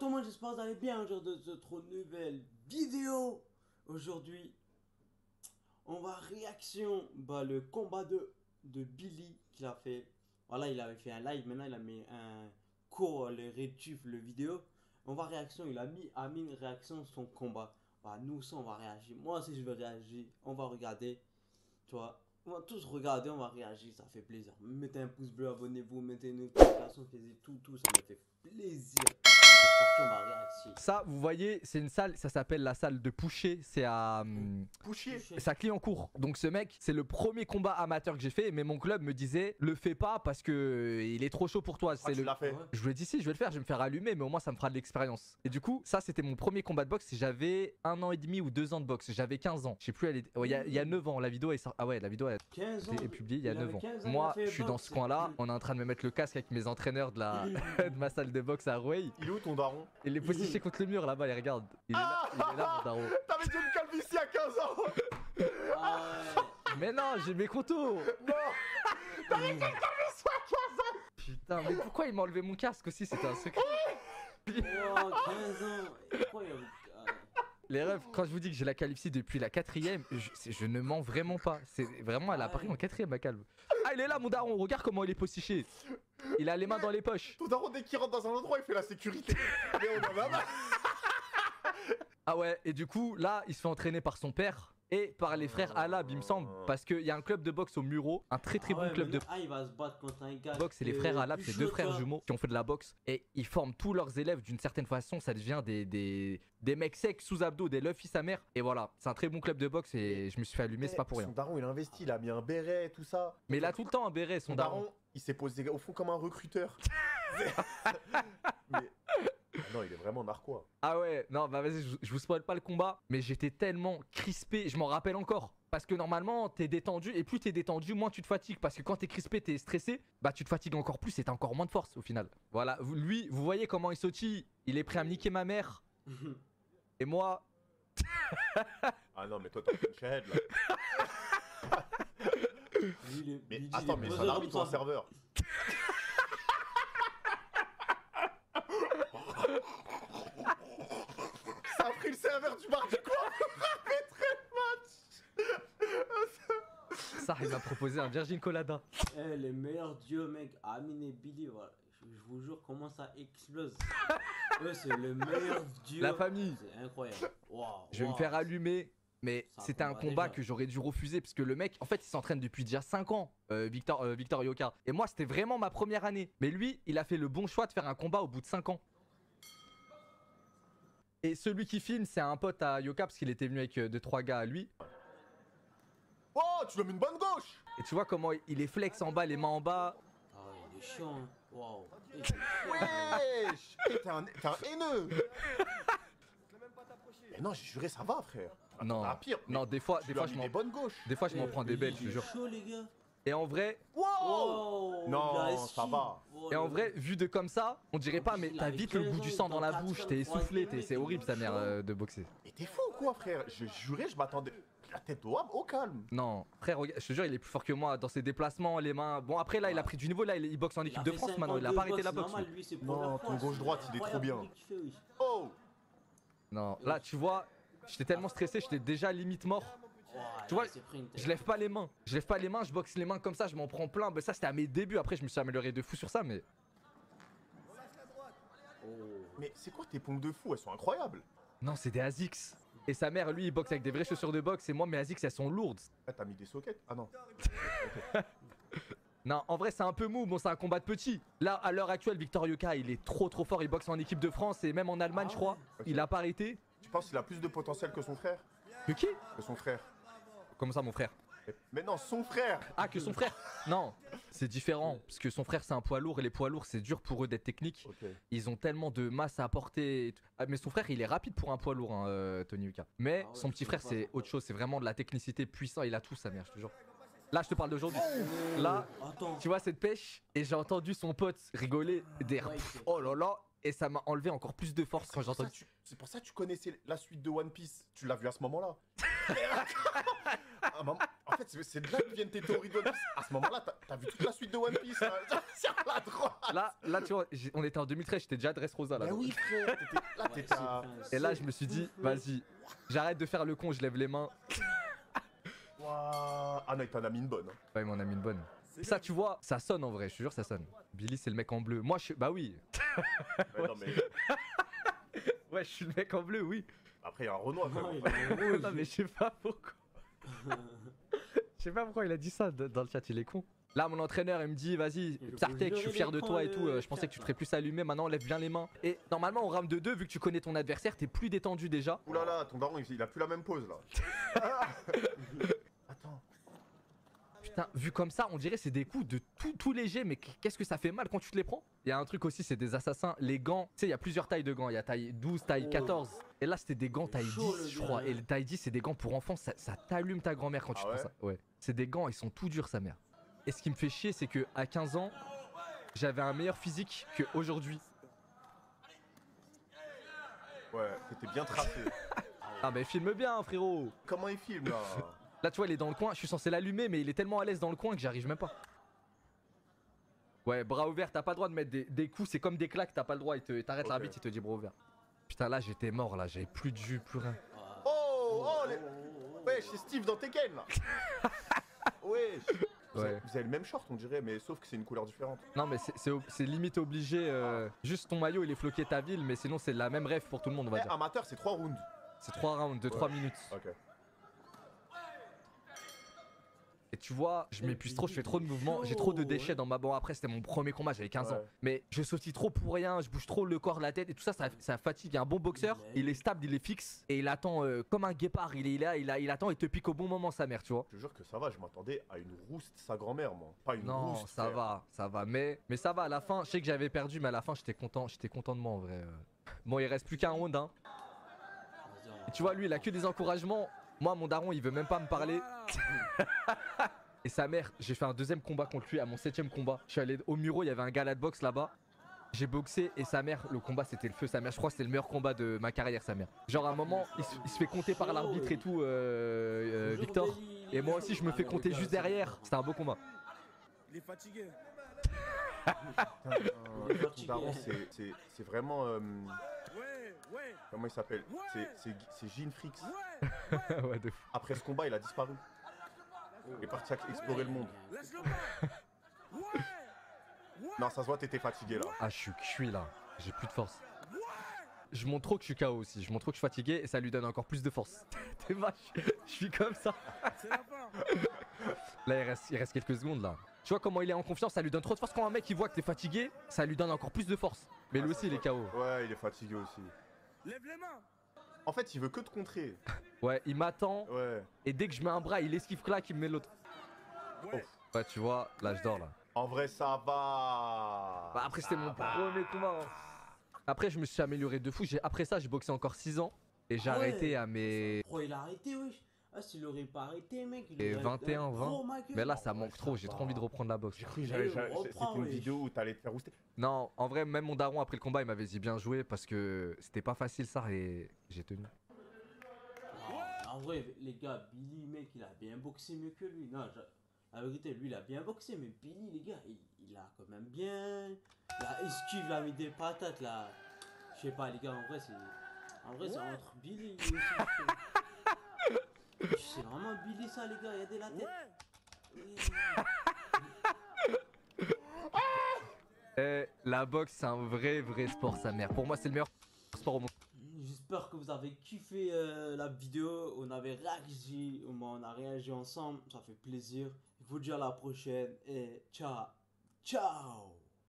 tout le monde, j'espère que vous allez bien aujourd'hui de cette nouvelle vidéo. Aujourd'hui, on va réaction le combat de Billy qu'il a fait. Voilà, il avait fait un live, maintenant il a mis un court, le rétuf, le vidéo. On va réaction, il a mis Amine réaction son combat. Bah, nous aussi on va réagir, moi aussi je vais réagir, on va regarder, tu vois. On va tous regarder, on va réagir, ça fait plaisir. Mettez un pouce bleu, abonnez-vous, mettez une notification, tout, ça me fait plaisir. On va réagir. Ça, vous voyez, c'est une salle, ça s'appelle la salle de Pouché, c'est à Pouchier. c'est à Clignancourt. Donc ce mec, c'est le premier combat amateur que j'ai fait, mais mon club me disait le fais pas parce que il est trop chaud pour toi. Ah, tu l'as fait. Je lui ai dit si, je vais le faire, je vais me faire allumer, mais au moins ça me fera de l'expérience. Et du coup, ça c'était mon premier combat de boxe. J'avais 1 an et demi ou 2 ans de boxe. J'avais 15 ans. Je sais plus, il y a 9 ans. La vidéo est sortie. Ah ouais, la vidéo a été publiée il y a 9 ans. Moi, je suis dans ce coin-là. On est en train de me mettre le casque avec mes entraîneurs de de ma salle de boxe à Rueil. Il est où ton daron? Il est positionné contre le mur là-bas, il regarde. Il est là, mon daron. T'avais dit une calvitie à 15 ans. Mais non, j'ai mes contours. Non. T'avais dit une calvitie à 15 ans. Putain, mais pourquoi il m'a enlevé mon casque aussi? C'était un secret. Oh, 15 ans. Incroyable. Les refs, quand je vous dis que j'ai la calvitie depuis la 4ème, je ne mens vraiment pas. C'est vraiment, elle a apparu en 4ème, ma calve. Ah, il est là, mon daron. Regarde comment il est postiché. Il a les mains dans les poches. Ton daron, dès qu'il rentre dans un endroit, il fait la sécurité. Mais on en a marre. Ah ouais, et du coup, là, il se fait entraîner par son père et par les frères Alab, il me semble. Parce qu'il y a un club de boxe au Muro, un très bon club de il va se battre contre un gars. boxe, c'est les frères Alab, c'est deux frères jumeaux qui ont fait de la boxe. Et ils forment tous leurs élèves d'une certaine façon. Ça devient des mecs secs sous abdos, des luffies sa mère. Et voilà, c'est un très bon club de boxe et je me suis fait allumer, c'est pas pour rien. Son daron, il a investi, il a mis un béret, tout ça. Mais il a tout le temps un béret, son daron. Il s'est posé au fond comme un recruteur. Mais... non, il est vraiment narquois. Ah ouais, non, bah vas-y, je vous spoil pas le combat, mais j'étais tellement crispé, je m'en rappelle encore. Parce que normalement, t'es détendu, et plus t'es détendu, moins tu te fatigues. Parce que quand t'es crispé, t'es stressé, bah tu te fatigues encore plus et t'as encore moins de force au final. Voilà, lui, vous voyez comment il sautille, il est prêt à me niquer ma mère. Et moi... Ah non, mais toi, t'as une shahad là. Mais attends, mais c'est un arbitre ou un serveur? Ça a pris le serveur du bar du coin pour arbitrer le match. Ça, il m'a proposé un Virgin Colada. Eh, les meilleurs dieux, mec, Amine et Billy, voilà. Je vous jure comment ça explose. Eux, c'est le meilleur dieu. La famille. C'est incroyable. Wow, Je vais me faire allumer. Mais c'était un combat que j'aurais dû refuser parce que le mec, en fait, il s'entraîne depuis déjà 5 ans, Victor Yoka. Et moi, c'était vraiment ma première année. Mais lui, il a fait le bon choix de faire un combat au bout de 5 ans. Et celui qui filme, c'est un pote à Yoka parce qu'il était venu avec 2-3 gars à lui. Oh, tu lui as mis une bonne gauche. Et tu vois comment il est flex en bas, les mains en bas. Ah ouais, il est chiant. Hein. Waouh. Wesh. T'es un haineux. Mais non, j'ai juré, ça va, frère. Non, pire. Non, des fois je m'en bonne gauche. Des fois, je m'en prends des belles, je te jure. Chaud, les gars. Et en vrai, Wow. Non, ça va. et en vrai, vu de comme ça, on dirait pas, mais t'as vite le goût du sang dans la bouche, t'es essoufflé, c'est horrible sa mère de boxer. Mais t'es fou ou quoi, frère? Je jurais, je m'attendais. La tête au calme. Non, frère, je te jure, il est plus fort que moi dans ses déplacements, les mains. Bon, après, là, il a pris du niveau, là, il boxe en équipe de France maintenant, il a pas arrêté la boxe. Non, ton gauche-droite, il est trop bien. Oh. Non, là, tu vois, j'étais tellement stressé, j'étais déjà limite mort. Tu vois, je lève pas les mains. Je boxe les mains comme ça, je m'en prends plein. Bah, ça, c'était à mes débuts. Après, je me suis amélioré de fou sur ça, mais. Mais c'est quoi tes pompes de fou? Elles sont incroyables. Non, c'est des ASICS. Et sa mère, lui, il boxe avec des vraies chaussures de boxe. Et moi, mes ASICS, elles sont lourdes. Ah, t'as mis des sockets? Ah non. Non, en vrai, c'est un peu mou. Bon, c'est un combat de petit. Là, à l'heure actuelle, Victor Yoka, il est trop fort. Il boxe en équipe de France et même en Allemagne, je crois. Okay. Il a pas arrêté. Tu penses qu'il a plus de potentiel que son frère? Que qui? Que son frère. Comment ça, mon frère? Mais non, son frère. Ah, que son frère? Non, c'est différent. Parce que son frère, c'est un poids lourd. Et les poids lourds, c'est dur pour eux d'être techniques. Okay. Ils ont tellement de masse à apporter. Ah, mais son frère, il est rapide pour un poids lourd, hein, Tony Yoka. Mais son petit frère, c'est autre chose. C'est vraiment de la technicité puissante. Il a tout, sa mère, je te jure. Là, je te parle d'aujourd'hui. Là, tu vois cette pêche? Et j'ai entendu son pote rigoler. Oh là là. Et ça m'a enlevé encore plus de force quand j'ai entendu. C'est pour ça que tu connaissais la suite de One Piece. Tu l'as vu à ce moment-là. En En fait, c'est de là que viennent tes théories de One Piece. À ce moment-là, t'as vu toute la suite de One Piece, là, sur la droite. Là, tu vois, on était en 2013, j'étais déjà Dressrosa là. Bah oui, frère, t'étais à... Et là, je me suis dit, vas-y, j'arrête de faire le con, je lève les mains. Waouh. Ah non, il t'en a mis une bonne. Hein. Ouais, il m'en a mis une bonne. Ça, tu vois, ça sonne en vrai, je te jure, ça sonne. Billy, c'est le mec en bleu. Moi, je suis. Bah oui. Ouais, non, mais... Ouais, je suis le mec en bleu, oui. Après, il y a un Renoir quand même. Non, mais je sais pas pourquoi. Je sais pas pourquoi il a dit ça dans le chat, il est con. Là, mon entraîneur, il me dit, vas-y, Psartek, je suis fier de toi et tout. Je pensais que tu te ferais plus allumer, maintenant, lève bien les mains. Et normalement, on rame de 2, vu que tu connais ton adversaire, t'es plus détendu déjà. Oulala, ton daron, il a plus la même pose là. Attends. Putain, vu comme ça, on dirait c'est des coups de tout léger, mais qu'est-ce que ça fait mal quand tu te les prends? Il y a un truc aussi, c'est des assassins. Les gants, tu sais, il y a plusieurs tailles de gants. Il y a taille 12, taille 14. Et là, c'était des gants taille 10, je crois. Et le taille 10, c'est des gants pour enfants. Ça t'allume ta grand-mère quand tu prends ça. Ouais. C'est des gants, ils sont tout durs, sa mère. Et ce qui me fait chier, c'est que à 15 ans, j'avais un meilleur physique qu'aujourd'hui. Ouais, t'étais bien tracé. Ah, mais filme bien, frérot. Comment il filme là? Là, tu vois, il est dans le coin. Je suis censé l'allumer, mais il est tellement à l'aise dans le coin que j'arrive même pas. Ouais, bras ouverts, t'as pas le droit de mettre des coups. C'est comme des claques, t'as pas le droit. T'arrêtes l'arbitre, il te dit bras ouverts. Putain, là, j'étais mort, là. J'avais plus de jus, plus rien. Ouais, chez Steve dans Tekken là. Ouais. Vous avez le même short, on dirait, mais sauf que c'est une couleur différente. Non, mais c'est limite obligé. Juste ton maillot, il est floqué ta ville, mais sinon, c'est la même ref pour tout le monde, on va dire. Amateur, c'est 3 rounds. C'est 3 rounds de 3 minutes. Ok. Et tu vois, je m'épuise trop, je fais trop de mouvements, j'ai trop de déchets dans ma... Bon, après, c'était mon premier combat, j'avais 15 ans. Mais je sautille trop pour rien, je bouge trop le corps, la tête et tout ça, ça fatigue. Il y a un bon boxeur, il est stable, il est fixe et il attend comme un guépard. Il est là, il attend et te pique au bon moment, sa mère, tu vois. Je te jure que ça va, je m'attendais à une rouste sa grand-mère, moi. Pas une non, rouste. Ça va. Mais ça va, à la fin, je sais que j'avais perdu, mais à la fin, j'étais content de moi en vrai. Bon, il reste plus qu'un round, hein. Et tu vois, lui, il a que des encouragements. Moi, mon daron, il veut même pas me parler. Et sa mère, j'ai fait un deuxième combat contre lui à mon 7ème combat. Je suis allé au Muro, il y avait un gala de boxe là-bas. J'ai boxé et sa mère, le combat c'était le feu. Sa mère, je crois que c'était le meilleur combat de ma carrière, sa mère. Genre à un moment, il se fait compter par l'arbitre et tout, Victor. Et moi aussi, je me fais compter juste derrière. C'était un beau combat. Il est fatigué. Ton daron, c'est vraiment... Ouais. Comment il s'appelle? C'est Jean Frix. Ouais, de fou. Après ce combat, il a disparu. Il est parti explorer le monde. Non, ça se voit, t'étais fatigué là. Ah, je suis cuit là. J'ai plus de force. Je montre trop que je suis KO aussi. Je montre trop que je suis fatigué et ça lui donne encore plus de force. T'es vache. Je suis comme ça. Là, il reste quelques secondes là. Tu vois comment il est en confiance, ça lui donne trop de force. Quand un mec il voit que t'es fatigué, ça lui donne encore plus de force. Mais lui aussi, il est KO. Ouais, il est fatigué aussi. Lève les mains. En fait, il veut que te contrer. Ouais, il m'attend. Ouais. Et dès que je mets un bras, il esquive claque, il me met l'autre. Ouais, tu vois, là je dors là. En vrai, ça va. Bah, après, c'était mon premier combat. Hein. Après, je me suis amélioré de fou. Après ça, j'ai boxé encore 6 ans. Et j'ai arrêté à mes. Oh, il a arrêté, wesh. Ah, s'il aurait pas arrêté, mec. Et 21, 20. Mais là, ça manque trop. J'ai trop envie de reprendre la boxe. J'ai cru que c'était une vidéo où t'allais te faire rouster. Non, en vrai, même mon daron après le combat, il m'avait dit bien joué parce que c'était pas facile ça et j'ai tenu. En vrai, les gars, Billy, mec, il a bien boxé mieux que lui. Non, la vérité, lui, il a bien boxé, mais Billy, les gars, il a quand même bien. Il a esquive, il a mis des patates là. Je sais pas, les gars, en vrai, c'est entre Billy et aussi. C'est vraiment Billy, ça, les gars, il y a des la tête. La boxe, c'est un vrai sport, sa mère. Pour moi, c'est le meilleur sport au monde. J'espère que vous avez kiffé la vidéo. On a réagi ensemble. Ça fait plaisir. Je vous dis à la prochaine et ciao.